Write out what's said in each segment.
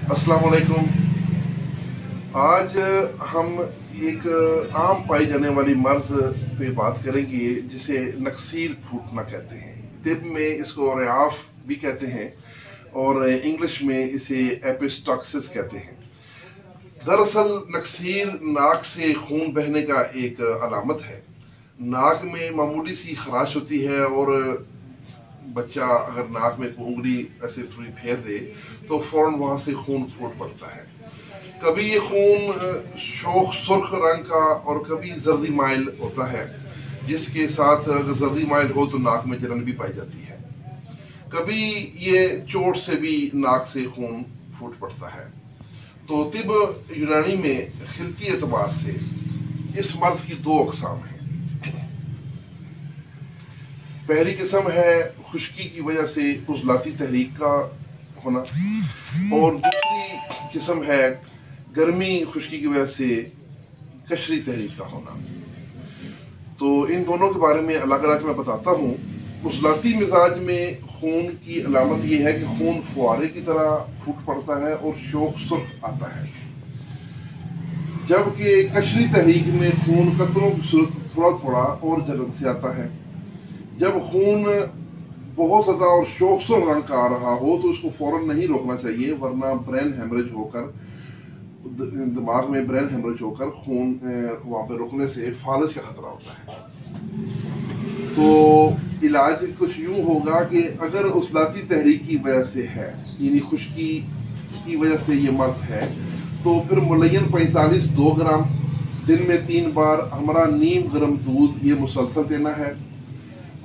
السلام علیکم۔ آج ہم ایک عام پائی جانے والی مرض پہ بات کریں گے جسے نکسیر پھوٹنا کہتے ہیں۔ طب میں اس کو رعاف بھی کہتے ہیں اور انگلش میں اسے اپسٹاکسس کہتے ہیں۔ دراصل نکسیر ناک سے خون بہنے کا ایک علامت ہے۔ ناک میں معمولی سی خراش ہوتی ہے اور بچہ اگر ناک میں کوئی انگلی ایسے تھوڑی پھیر دے تو فوراً وہاں سے خون پھوٹ پڑتا ہے۔ کبھی یہ خون شوخ سرخ رنگ کا اور کبھی زردی مائل ہوتا ہے، جس کے ساتھ اگر زردی مائل ہو تو ناک میں جلن بھی پائی جاتی ہے۔ کبھی یہ چوٹ سے بھی ناک سے خون پھوٹ پڑتا ہے۔ تو طب یونانی میں خلقی اعتبار سے اس مرض کی دو اقسام ہیں۔ پہلی قسم ہے خشکی کی وجہ سے عضلاتی تحریک کا ہونا، اور دوسری قسم ہے گرمی خشکی کی وجہ سے قشری تحریک کا ہونا۔ تو ان دونوں کے بارے میں الگ الگ میں بتاتا ہوں۔ عضلاتی مزاج میں خون کی علامت یہ ہے کہ خون فوارے کی طرح پھوٹ پڑتا ہے اور شوخ سرخ آتا ہے، جبکہ قشری تحریک میں خون قطروں کی صورت تھوڑا تھوڑا اور جلن سے آتا ہے۔ جب خون بہت زیادہ اور شوخ سرخ رنگ کا آ رہا ہو تو اس کو فوراً نہیں روکنا چاہیے، ورنہ برین ہیمریج ہو کر دماغ میں برین ہیمریج ہو کر خون وہاں پہ روکنے سے فالج کا خطرہ ہوتا ہے۔ تو علاج کچھ یوں ہوگا کہ اگر عضلاتی تحریک کی وجہ سے ہے، یعنی خشکی کی وجہ سے یہ مرض ہے، تو پھر ملین 45 2 گرام دن میں 3 بار ہمارا نیم گرم دودھ یہ مسلسل دینا ہے۔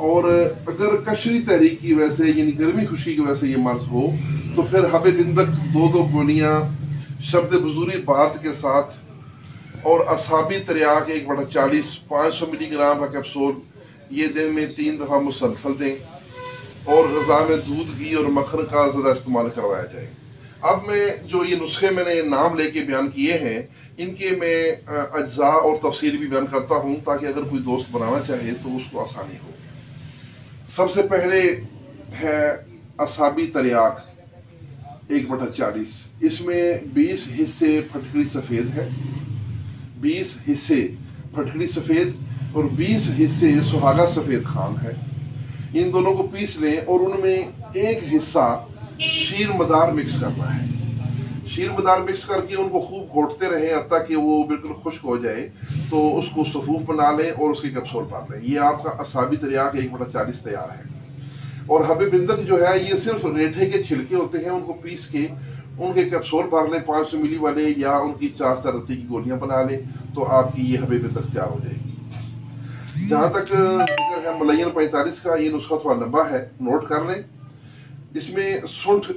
اور اگر قشری تحریک کی وجہ سے یعنی گرمی خشکی کی وجہ سے یہ مرض ہو تو پھر حب بندق 2 گولیاں شبد بزوری بات کے ساتھ اور اعصابی تریاک 1/40 500 ملی گرام کا کیپسول یہ دن میں 3 دفعہ مسلسل دیں، اور غذا میں دودھ گھی اور مکھن کا زیادہ استعمال کروایا جائے۔ اب میں جو یہ نسخے میں نے نام لے کے بیان کیے ہیں، ان کے میں اجزاء اور تفصیل بھی بیان کرتا ہوں تاکہ اگر کوئی دوست بنانا چاہے تو اس کو آسانی ہو۔ سب سے پہلے ہے اعصابی تریاک 1/40۔ اس میں 20 حصے پھٹکڑی سفید ہے، 20 حصے پھٹکڑی سفید اور 20 حصے سہاگا سفید خام ہے۔ ان دونوں کو پیس لیں اور ان میں 1 حصہ شیر مدار مکس کرنا ہے۔ شیر مدار مکس کر کے ان کو خوب گھوٹتے رہیں حتیٰ کہ وہ بالکل خشک ہو جائے، تو اس کو صفوف بنا لیں اور اس کی کیپسول پا لیں۔ یہ آپ کا اعصابی تریاک 1/40 تیار ہے۔ اور حب بندق جو ہے یہ صرف ریٹھے کے چھلکے ہوتے ہیں، ان کو پیس کے ان کے کیپسول بھر لیں 500 ملی والے، یا ان کی 4 رتی کی گولیاں بنا لیں، تو آپ کی یہ حب بندق تیار ہو جائے گی۔ جہاں تک ذکر ہے ملین 45 کا، یہ نسخہ تھوڑا لمبا ہے، نوٹ کر لیں۔ اس میں سنٹھ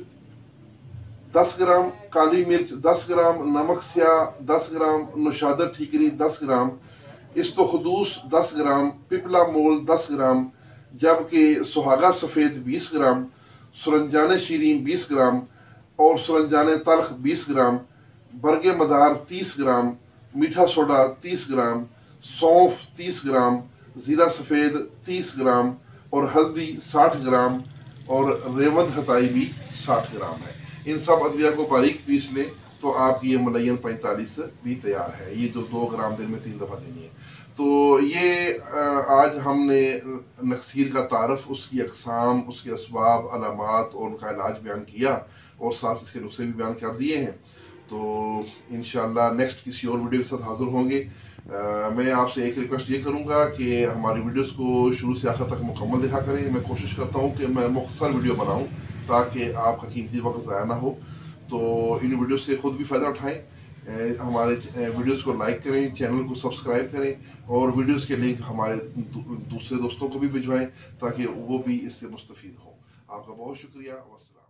10 گرام، کالی مرچ 10 گرام، نمک سیاہ 10 گرام، نشادر ٹھیکری 10 گرام، استخدوس 10 گرام، پپلا مول 10 گرام، جبکہ سہاگا سفید 20 گرام، سرنجان شیریں 20 گرام اور سرنجان تلخ 20 گرام، برگ مدار 30 گرام، میٹھا سوڈا 30 گرام، سونف 30 گرام، زیرہ سفید 30 گرام اور ہلدی 60 گرام اور ریوند ہتائی بھی 60 گرام ہے۔ ان سب ادویہ کو باریک پیس لیں تو آپ کی یہ ملین 45 بھی تیار ہے۔ یہ جو 2 گرام دن میں 3 دفعہ دینی ہے۔ تو یہ آج ہم نے نکسیر کا تعارف، اس کی اقسام، اس کے اسباب، علامات اور ان کا علاج بیان کیا، اور ساتھ اس کے نسخے بھی بیان کر دیے ہیں۔ تو انشاءاللہ نیکسٹ کسی اور ویڈیو کے ساتھ حاضر ہوں گے۔ میں آپ سے ایک ریکویسٹ یہ کروں گا کہ ہماری ویڈیوز کو شروع سے آخر تک مکمل دیکھا کریں۔ میں کوشش کرتا ہوں کہ میں مختصر ویڈیو بناؤں تاکہ آپ کا قیمتی وقت ضائع نہ ہو۔ تو ان ویڈیوز سے خود بھی فائدہ اٹھائیں، ہمارے ویڈیوز کو لائک کریں، چینل کو سبسکرائب کریں، اور ویڈیوز کے لنک ہمارے دوسرے دوستوں کو بھی بھجوائیں تاکہ وہ بھی اس سے مستفید ہوں۔ آپ کا بہت شکریہ۔ والسلام۔